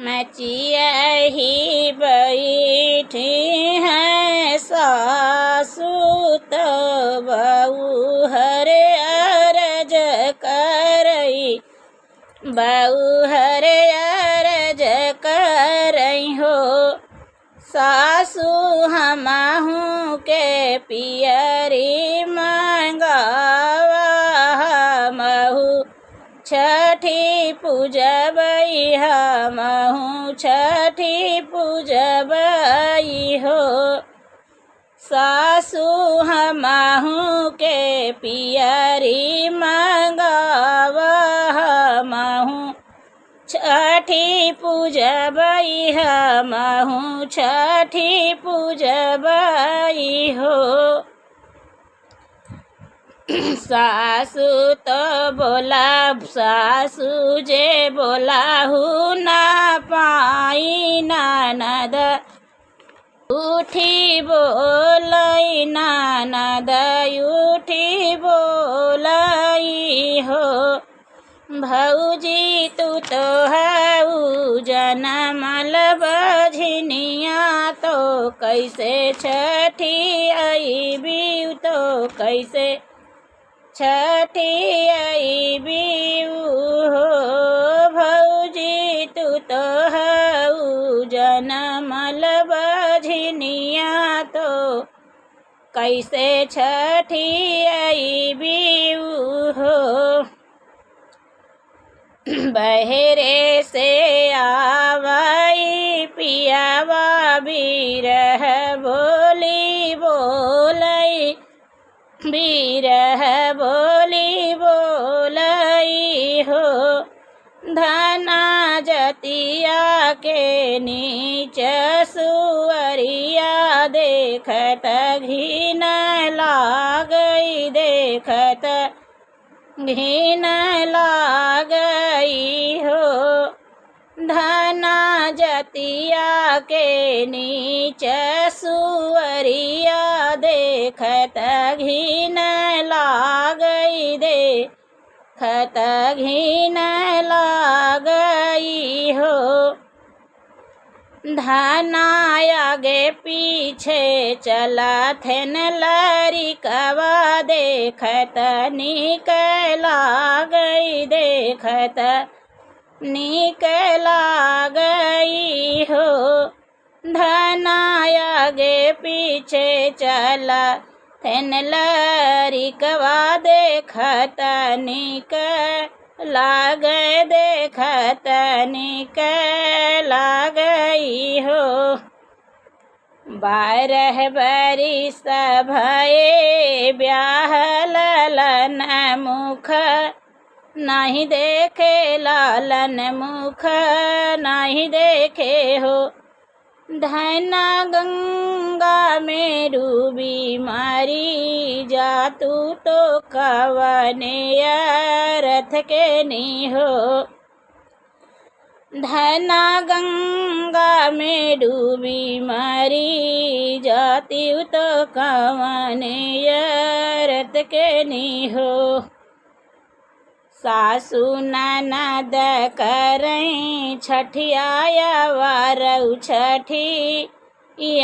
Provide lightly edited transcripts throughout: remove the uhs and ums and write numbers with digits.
मचिया ही बैठी है सासु तो बहू हरे अरज करई, बहू हरे अरज करई हो। सासु हमहू के पियरी मंगावा, हमहू छठी पूजबई, हमहू छठी पूजबई हो। सासु हमहू के पियरी मंगावा, हमहू छठी पूजबई, हमहू छठी पूजबई हो। सासु तो बोला, सासु जे बोलाहू ना पाई, ननद उठी बोलई, ननद उठी बोलई हो। भौजी तू तो हऊ जनमल बझनिया, तो कैसे छठी अइबी, तो कैसे छठी अइबी हो। भौजी तू तो हऊ जनमल बझनिया, तो कैसे छठी अइबी हो। बहरे से आवई पियावा बिरह बोली बोलई, बिरह बोली बोलई हो। धना जतिया के नीच सुअरिया, देखत घिन लागई, देखत घिन लागई हो। धना जतिया के नीच सुअरिया, देखत घिन लागई, देखत घिन लागई हो। धना आगे पीछे चलत हेन लरिकवा, देखत नीक लागई, देखत नीक लागई हो। धना आगे पीछे चलत हेन लरिकवा, देखत नीक लागई, देखत नीक लागई हो। 12 बरिस भये ब्याह ललन मुख, नहीं देखे लालन मुख, नहीं देखे हो। धना गंगा में डूबी मारी, जातू तो कवने रथ के नी हो। धना गंगा में डूबी मारी, जाती तो कवने रथ के नी हो। सासु ननद करई छठिया वारऊ छठी,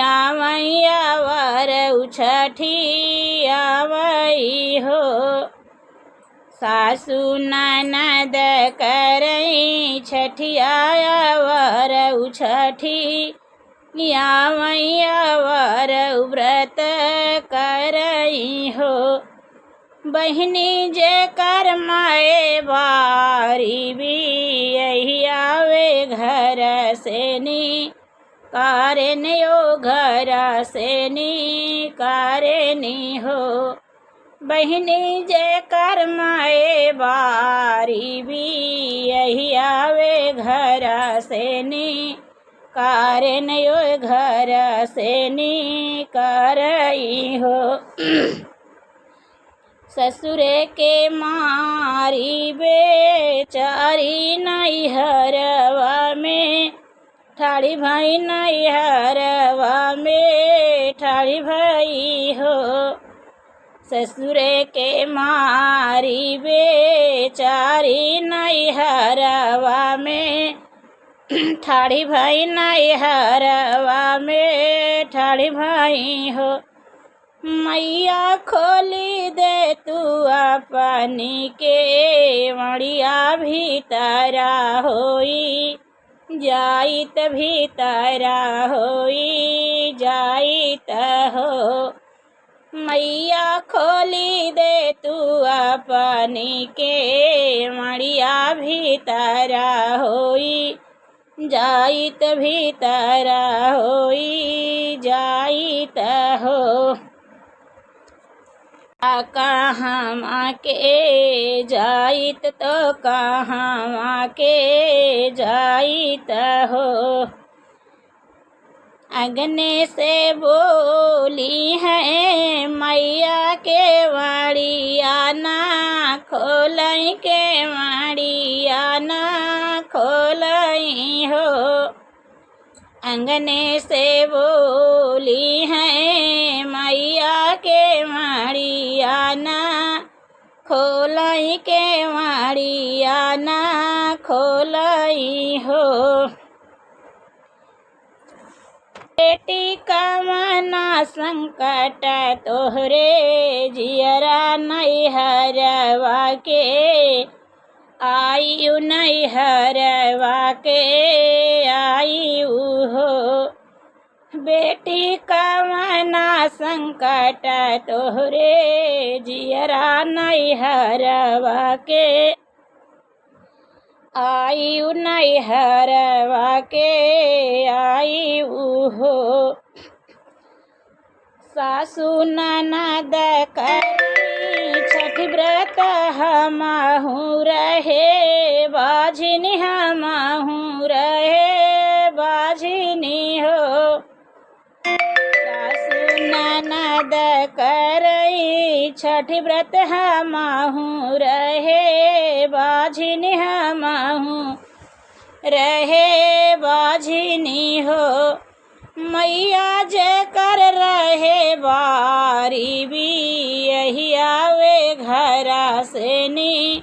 आवैया वारऊ छठी आवई हो। सासु ननद करई छठिया वारऊ छठी, आवैया वारऊ व्रत करई हो। बहिनी जे कर माए बारी भी, यही आवे घर से नी कारेन यो, घर से नी कारेनी हो। बहिनी जे कर माए बारी भी, यही आवे घर से नी कारेन यो, घर से नी करई हो। ससुरे के मारी बेचारी नैहरवा में, ठाड़ी भाई नैहरवा में ठाड़ी भाई हो। ससुरे के मारी बेचारी नैहरवा में, ठाड़ी भाई नैहरवा में ठाड़ी भाई हो। मैया खोली दे तू अपनी के मड़िया भीतरा होई जाइत भीतरा होई जाइत हो। मैया खोली दे तू अपनी के मड़िया भीतरा होई जाइत भीतरा होई जाइत हो। कहाँ के जाइत तो कहाँ के जाइत हो। अग्नि से बोली है मैया के वाड़िया ना खोलई के वाड़िया ना खोलई हो। अंगने से बोली है मैया के वाड़िया ना खोलई के वाड़िया ना खोलई हो। बेटी का मना संकट तोहरे जियरा नैहरवा के आयु नैहरवा के आयु हो। बेटी का मना संकट तोहरे जियरा नैहरवा के आयु नैहरवा के आयु हो। सासु ननद करी छठ व्रत हमहु रहे बाझिनी हमहु रहे बाझिनी हो। सासु ननद करई छठ व्रत हमहु रहे बाझिनी हमहु रहे बाझिनी हो। मैया जे कर रहे बारी भी यही आवे घरा से नी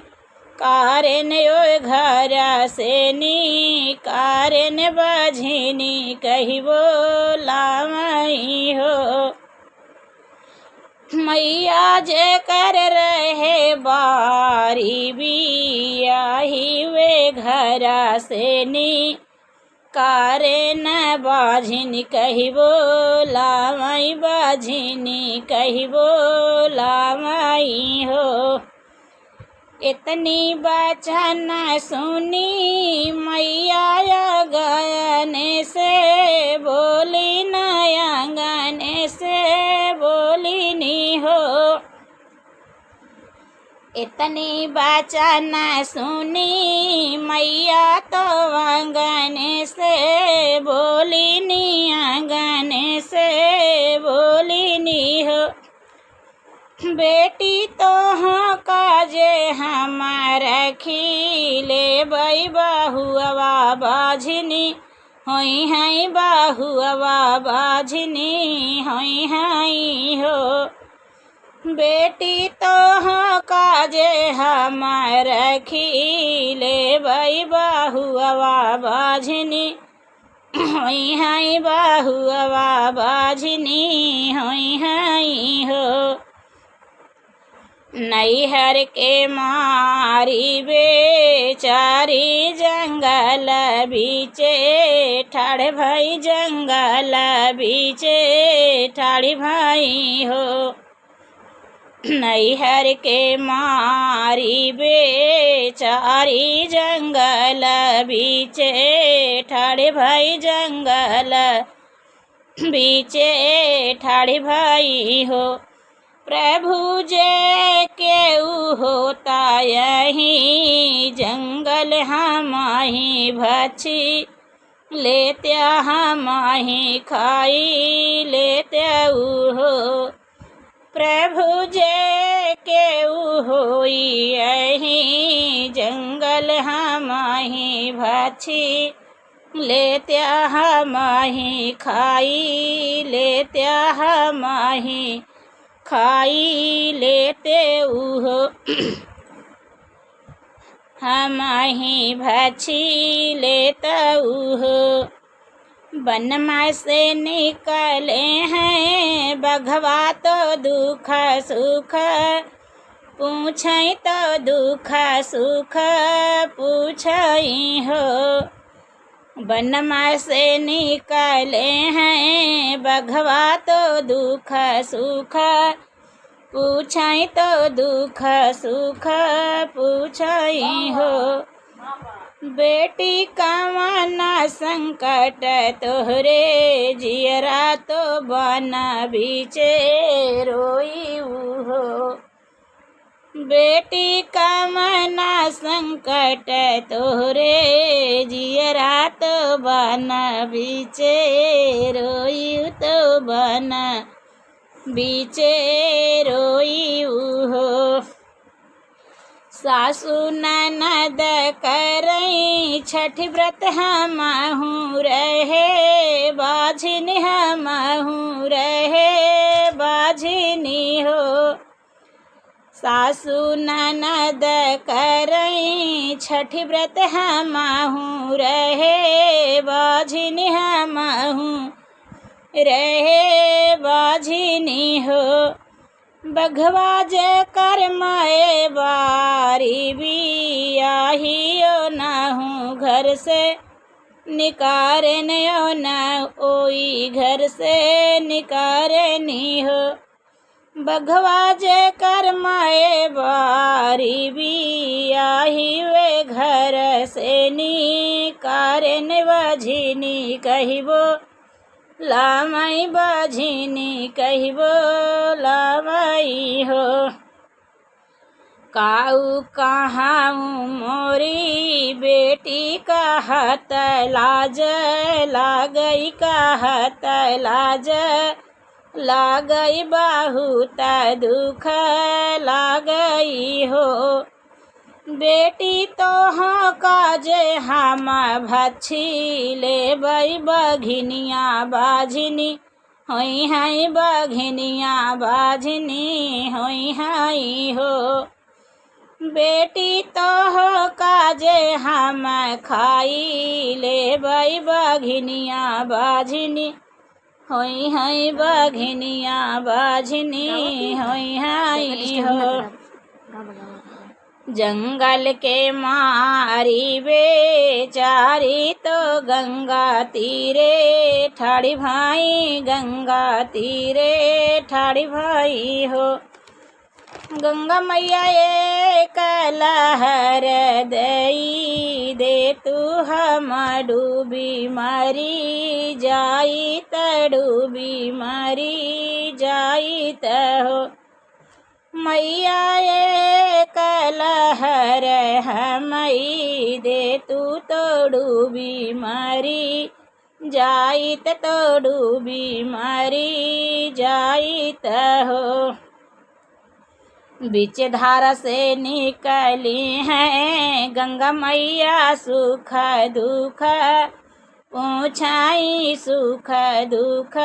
कारण ओ घरा से नी कारण बाझिनी कही बोलावई हो। मैया जे कर रहे बारी भी यही वे घरा से नी कारण बाझिनी कही बोलावई बाझिनी कही बोलावई हो। इतनी बचन सुनी मैया गने से बोली नया गने से बोली नी हो। इतनी बचन सुनी मैया तो आंगने से बोली नी आंगने से बोली नी हो। बेटी तो हाँ काजे हमारा खीले बई बहुआ बाझिनी होई हैं बहुआ बाझिनी होई हैं हो। बेटी तो हाँ काजे हमारा खीले बई बहुआ बाझिनी होई हैं बहुआ बाझिनी होई हैं हो। नैहर के मारी बेचारी जंगल बीचे ठाड़ भाई जंगल बीचे ठाड़ी भाई हो। नैहर के मारी बेचारी जंगल बीचे ठाड़ भाई जंगल बीचे ठाड़ी भाई हो। प्रभु जे केऊ होता यही जंगल हमाही भछी लेत्या हमाही खाई लेत्याऊ हो। प्रभु जे केऊ होई यही जंगल हमाही भछी लेत्या हमाही खाई लेत्या हमाही खाई लेते हो। हमहि भछी लेतऊ हो। वनमा से निकले हैं बघवा तो दुख सुख पूछई तो दुख सुख पूछई हो। वनमा से निकले हैं बघवा तो दुख सुख पूछई तो दुख सुख पूछई हो। बेटी कवना संकट तोहरे जियरा तो बन बीचे रोई हो। बेटी कवना संकट तोहरे जियरा तो बन बीचे रोई तो बन बीचे रोई हो। सासु ननद करई छठ व्रत हमहु रहे बाझिन हमहु रहे बाझिनी हो। सासु ननद करई छठ व्रत हमहु रहे बाझिन हमहु रहे बाझिनी हो। बघवा जे करमाए बारी बियाहियो नहु घर से निकारनियो न ओई घर से निकारनी हो। बघवा जे करमाए बारी बियाही वे घर से निकारन बझिनी कहिबो लामई बझिनी कहिबो लामई हो। काऊ कहाऊँ मोरी बेटी कहत लाज लागई कहत लाज लागई बहुत दुख लागई हो। बेटी तो हाँ काजे हम भछी लेबई बघिनिया बाझिनी होई हई बघिनिया बाझिनी होई हई हो। बेटी तो हो काजे हम खाई लेबई बघिनिया बाझिनी होई हई बघिनिया बाझिनी होई हई हो। जंगल के मारी बेचारी तो गंगा तीरे ठाड़ी भाई गंगा तीरे ठाड़ी भाई हो। गंगा मैया एक लहर दई दे तू हम डूबी मरी जाई त डूबी मरी जाई त हो। मैया एक लहर हमई दे तू तो डूबी मरी जाइत तो डूबी मरी जाइत हो। बीच धारा से निकली हैं गंगा मैया सुख दुख पूछाई सुख दुख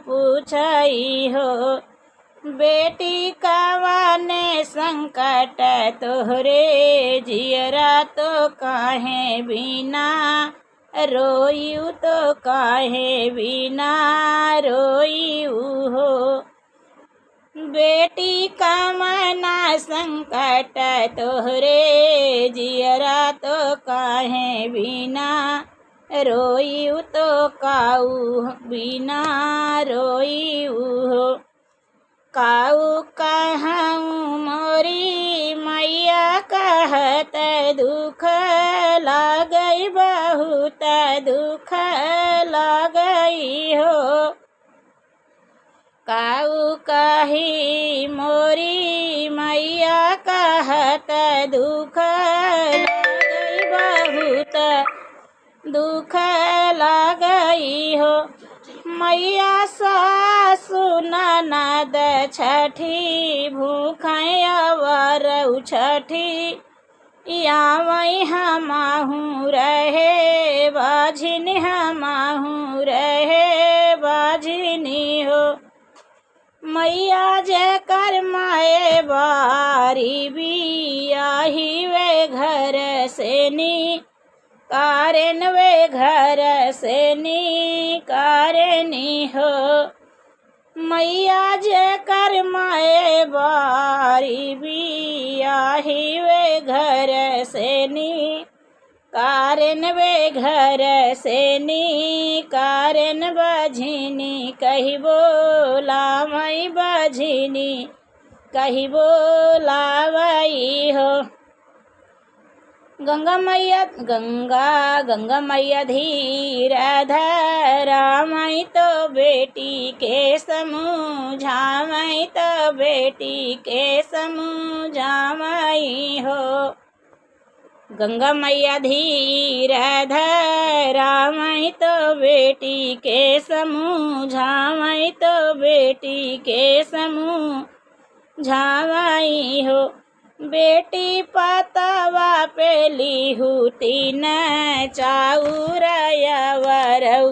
पूछाई हो। बेटी कवने संकट तोहरे जियरा तो काहे बिना रोयू तो काहे बिना रोयू हो। बेटी कवना संकट तोहरे जियरा तो काहे बिना रोयू तो काऊ बिना रोयू हो। काऊ कहूँ मोरी मैया कहत दुख लागई बहुत दुख लागई हो। काऊ कही मोरी मैया कहत दुख लागई बहुत दुख लागई हो। मैया सासु ननद छठी भूखैया वरऊ छठी यावई हमहु रहे बाझिन हमहु रहे बाझिनी हो। मैया जय कर माए बारी भी आही वे घर से नी कारण वे घर से नी कारणी हो। मैया जय कर माए बारी भी आही वे घर से नी कारण वे घर से नी कारण बझिनी कही बोला मई बझिनी कही बोलावई हो। गंगा मैया धीर धरा मई तो बेटी के समझावई तो बेटी के समझावई हो। गंगा मैया धीर धरा मई तो बेटी के समझावई तो बेटी के समझावई हो। बेटी पतवा पे लिहुती न चाउरया वरऊ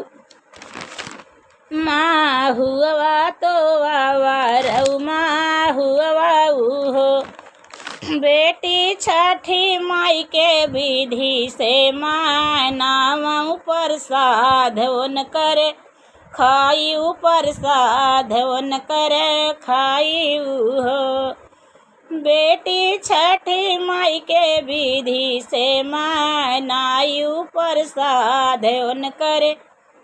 माँ हुआ तो वरऊ माँ हुआ हो। बेटी छठी माई के विधि से मानावऊ प्रसाद उन करे खाई प्रसाद उन करे खाई हो। बेटी छठी माई के विधि से मनायु प्रसाद उन करे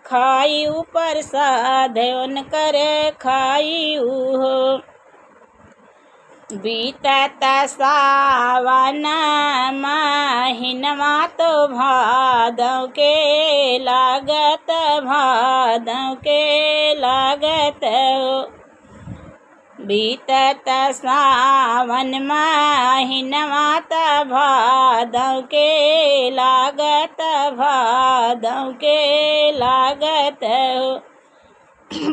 खायु प्रसाद उन करे खायु हो। बीतत सावन महीनमा तो भादव के लागत भादव के लागत हो। बीतत सावन महीनमा तो भादव के लागत भादव के लागत हो।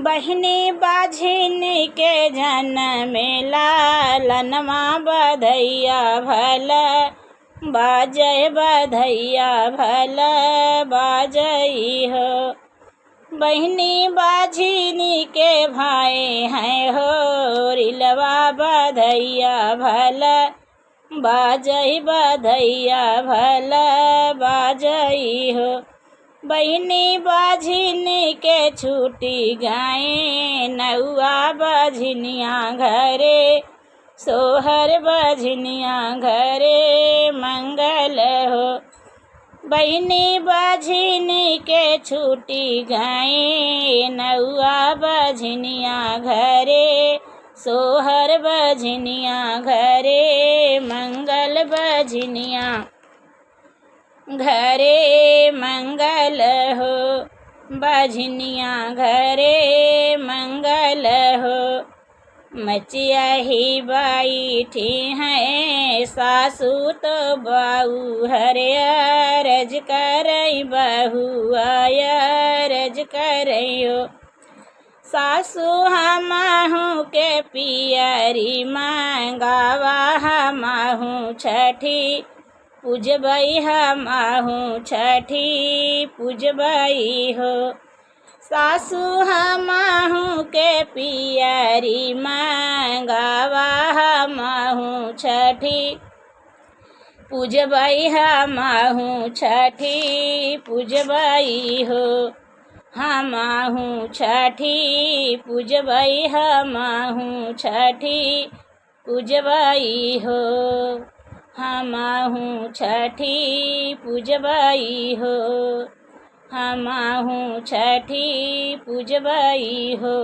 बहिनी बाझिनी के जन्म लालनमा बधैया भल बाजय बधैया भल बाजई हो। बहिनी बाझिनी के भाई हैं हो रिलवा बधैया भल बाजई बधैया भल बाजई हो। बहिनी बाझिनी के छूटी गए नौआ बाझिनिया घरे सोहर बाझिनिया घरे मंगल हो। बहिनी बाझिनी के छूटी गए नौआ बाझिनिया घरे सोहर बाझिनिया घरे मंगल बाझिनिया घरे मंगल हो। बाझिनिया घरे मंगल हो। मचिया ही बैठी हैं सासू तो बाऊ हरे अरज करई बहू अरज करइयो। सासू हमहू के पियरी मंगावा हमहू छठी पूजबई हमहू छठी पूजबई हो। सासू हमहू के पियरी मंगावा हमहू छठी पूजबई हमहू छठी पूजबई हो। हमहू छठी पूजबई हमहू छठी पूजबई हो। हमहू छठी पूजबई हो। हमहू छठी पूजबई हो।